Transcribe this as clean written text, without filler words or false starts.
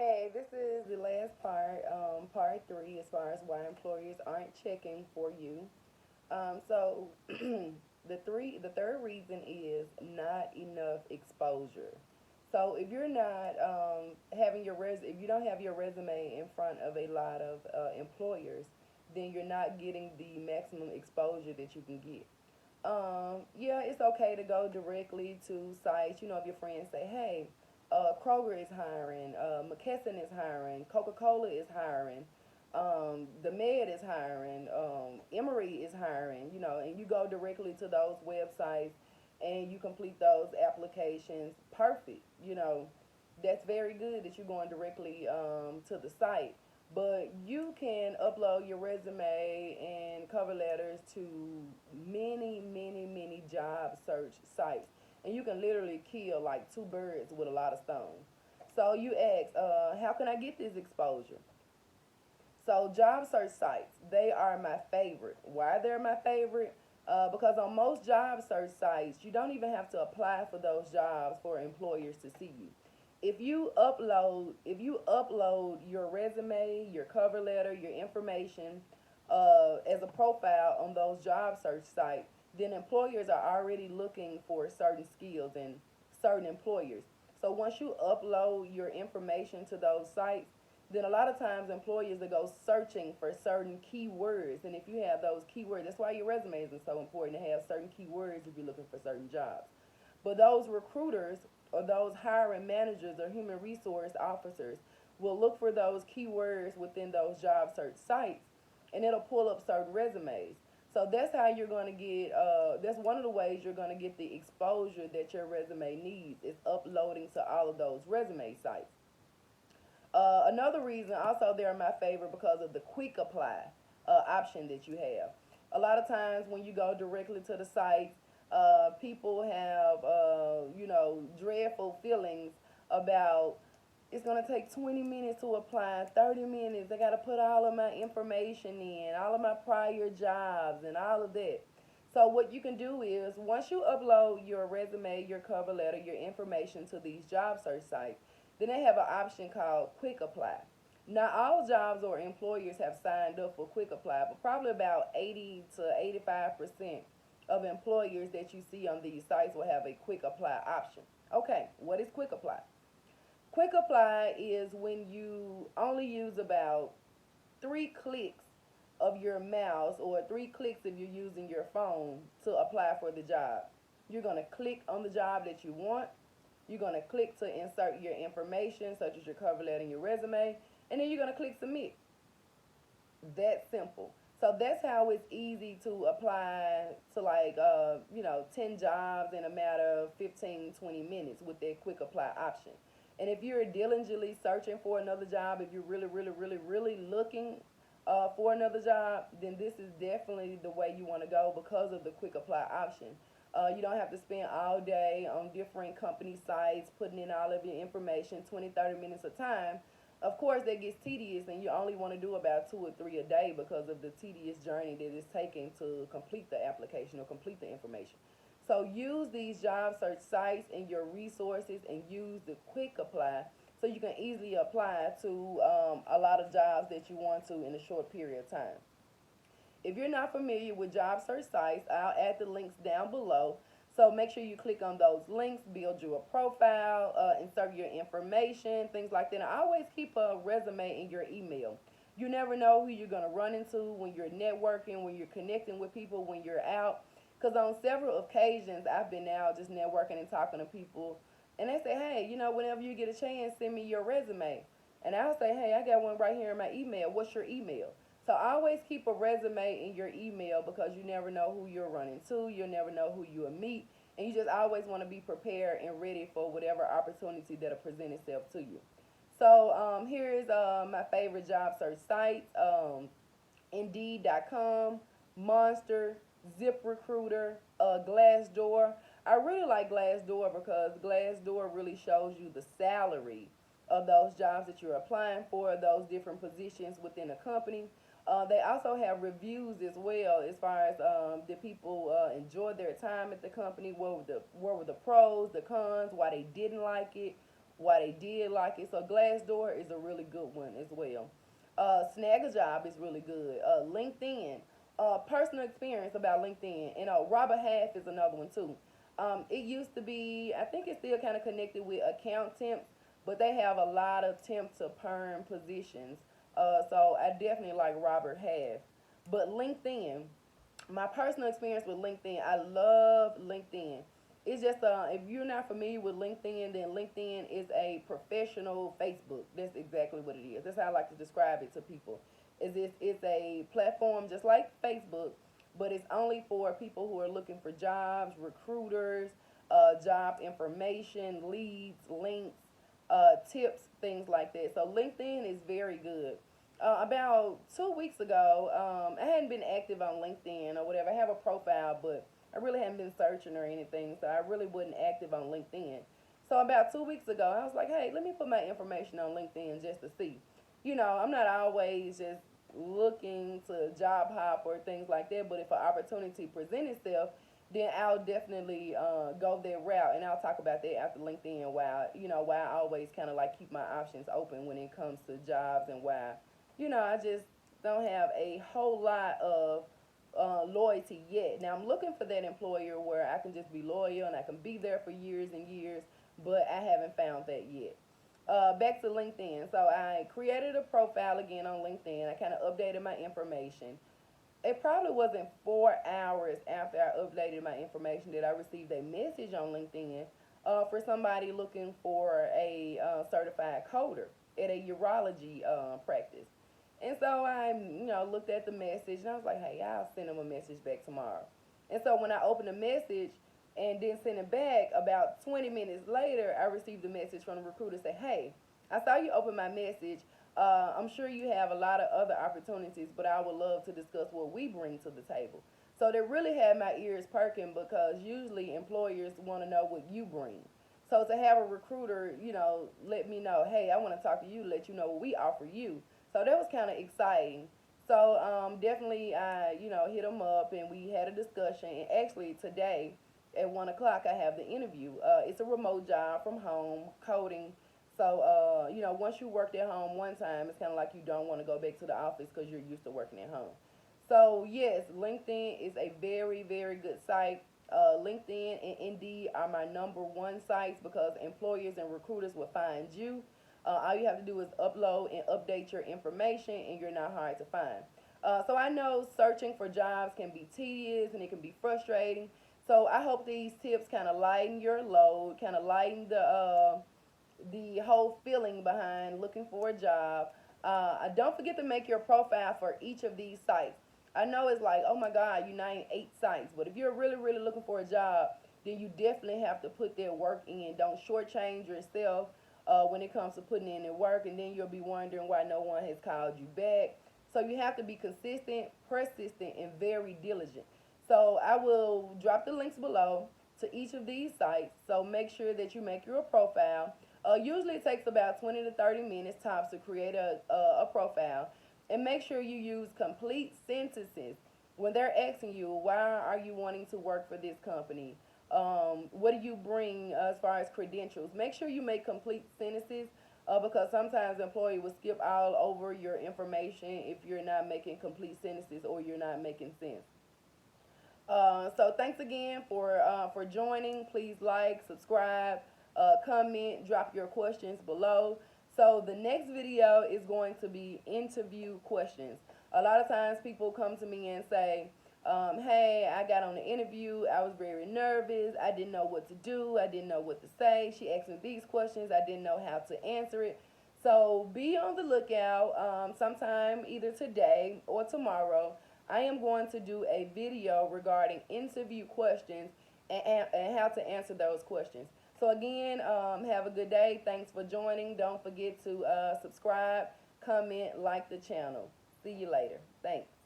Hey, this is the last part, part three, as far as why employers aren't checking for you. So the third reason is not enough exposure. So if you're not if you don't have your resume in front of a lot of employers, then you're not getting the maximum exposure that you can get. Yeah, it's okay to go directly to sites. If your friends say, hey, Kroger is hiring, McKesson is hiring, Coca Cola is hiring, the Med is hiring, Emory is hiring, and you go directly to those websites and you complete those applications, perfect. That's very good that you're going directly to the site. But you can upload your resume and cover letters to many, many, many job search sites. And you can literally kill like two birds with a lot of stones. So you ask, how can I get this exposure? So job search sites, they are my favorite. Why they're my favorite? Because on most job search sites, you don't even have to apply for those jobs for employers to see you. If you upload your resume, your cover letter, your information as a profile on those job search sites, then employers are already looking for certain skills and certain employers. So once you upload your information to those sites, then a lot of times employers will go searching for certain keywords. And if you have those keywords, that's why your resume is so important to have certain keywords if you're looking for certain jobs. But those recruiters or those hiring managers or human resource officers will look for those keywords within those job search sites, and it'll pull up certain resumes. So that's how you're going to get, that's one of the ways you're going to get the exposure that your resume needs, is uploading to all of those resume sites. Another reason, also, they're my favorite because of the quick apply option that you have. A lot of times when you go directly to the site, people have, dreadful feelings about it's going to take 20 minutes to apply, 30 minutes. I got to put all of my information in, all of my prior jobs, and all of that. So, what you can do is once you upload your resume, your cover letter, your information to these job search sites, then they have an option called Quick Apply. Not all jobs or employers have signed up for Quick Apply, but probably about 80 to 85% of employers that you see on these sites will have a Quick Apply option. Okay, what is Quick Apply? Quick Apply is when you only use about 3 clicks of your mouse, or 3 clicks if you're using your phone, to apply for the job. You're going to click on the job that you want. You're going to click to insert your information, such as your cover letter and your resume, and then you're going to click submit. That simple. So that's how it's easy to apply to, like, 10 jobs in a matter of 15, 20 minutes with that quick apply option. And if you're diligently searching for another job, if you're really, really, really, really looking for another job, then this is definitely the way you want to go because of the quick apply option. You don't have to spend all day on different company sites putting in all of your information, 20, 30 minutes of time. Of course, that gets tedious, and you only want to do about two or three a day because of the tedious journey that it's taking to complete the application or complete the information. So use these job search sites and your resources, and use the quick apply so you can easily apply to a lot of jobs that you want to in a short period of time. If you're not familiar with job search sites, I'll add the links down below. So make sure you click on those links, build you a profile, insert your information, things like that. And always keep a resume in your email. You never know who you're going to run into when you're networking, when you're connecting with people, when you're out. Because on several occasions, I've been out just networking and talking to people, and they say, hey, whenever you get a chance, send me your resume. And I'll say, hey, I got one right here in my email. What's your email? So always keep a resume in your email, because you never know who you're running to. You'll never know who you'll meet. And you just always want to be prepared and ready for whatever opportunity that'll present itself to you. So here's my favorite job search sites. Indeed.com, Monster, ZipRecruiter, Glassdoor. I really like Glassdoor because Glassdoor really shows you the salary of those jobs that you're applying for, those different positions within a company. They also have reviews as well, as far as did people enjoy their time at the company, what were the pros, the cons, why they didn't like it, why they did like it. So Glassdoor is a really good one as well. Snag a Job is really good. LinkedIn, personal experience about LinkedIn. And Robert Half is another one too. It used to be, I think it's still kind of connected with account temps, but they have a lot of temp to perm positions. So I definitely like Robert Half. But LinkedIn, my personal experience with LinkedIn, I love LinkedIn. It's just if you're not familiar with LinkedIn, then LinkedIn is a professional Facebook. That's exactly what it is. That's how I like to describe it to people. It's a platform just like Facebook, but it's only for people who are looking for jobs, recruiters, job information, leads, links, tips, things like that. So LinkedIn is very good. About 2 weeks ago, I hadn't been active on LinkedIn or whatever. I have a profile, but I really hadn't been searching or anything, so I really wasn't active on LinkedIn. So about 2 weeks ago, I was like, hey, let me put my information on LinkedIn just to see. I'm not always just looking to job hop or things like that, but if an opportunity presents itself, then I'll definitely go that route, and I'll talk about that after LinkedIn. Why I always kind of like keep my options open when it comes to jobs, and why I just don't have a whole lot of loyalty yet. Now I'm looking for that employer where I can just be loyal and I can be there for years and years, but I haven't found that yet. Back to LinkedIn. So I created a profile again on LinkedIn. I kind of updated my information. It probably wasn't 4 hours after I updated my information that I received a message on LinkedIn for somebody looking for a certified coder at a urology practice. And so I, looked at the message and I was like, hey, I'll send them a message back tomorrow. And so when I opened the message and then sent it back, about 20 minutes later, I received a message from the recruiter say, hey, I saw you open my message. I'm sure you have a lot of other opportunities, but I would love to discuss what we bring to the table. So that really had my ears perking because usually employers want to know what you bring. So to have a recruiter, let me know, hey, I want to talk to you, let you know what we offer you. So that was kind of exciting. So definitely, I hit them up and we had a discussion. And actually today at 1 o'clock, I have the interview. It's a remote job from home, coding. So once you worked at home one time, it's kind of like you don't want to go back to the office because you're used to working at home. So yes, LinkedIn is a very, very good site. LinkedIn and Indeed are my number one sites because employers and recruiters will find you. All you have to do is upload and update your information, and you're not hard to find. So I know searching for jobs can be tedious and it can be frustrating. So I hope these tips kind of lighten your load, kind of lighten the whole feeling behind looking for a job. Don't forget to make your profile for each of these sites. I know it's like, oh my God, you named 8 sites, but if you're really, really looking for a job, then you definitely have to put that work in. Don't shortchange yourself when it comes to putting in the work, and then you'll be wondering why no one has called you back. So you have to be consistent, persistent, and very diligent. So I will drop the links below to each of these sites. So make sure that you make your profile. Usually it takes about 20 to 30 minutes tops to create a profile. And make sure you use complete sentences when they're asking you, why are you wanting to work for this company? What do you bring as far as credentials? Make sure you make complete sentences because sometimes the employee will skip all over your information if you're not making complete sentences or you're not making sense. So thanks again for joining. Please like, subscribe, comment, drop your questions below. So the next video is going to be interview questions. A lot of times people come to me and say, hey, I got on the interview. I was very nervous. I didn't know what to do. I didn't know what to say. She asked me these questions. I didn't know how to answer it. So be on the lookout sometime either today or tomorrow. I am going to do a video regarding interview questions and how to answer those questions. So again, have a good day. Thanks for joining. Don't forget to subscribe, comment, like the channel. See you later. Thanks.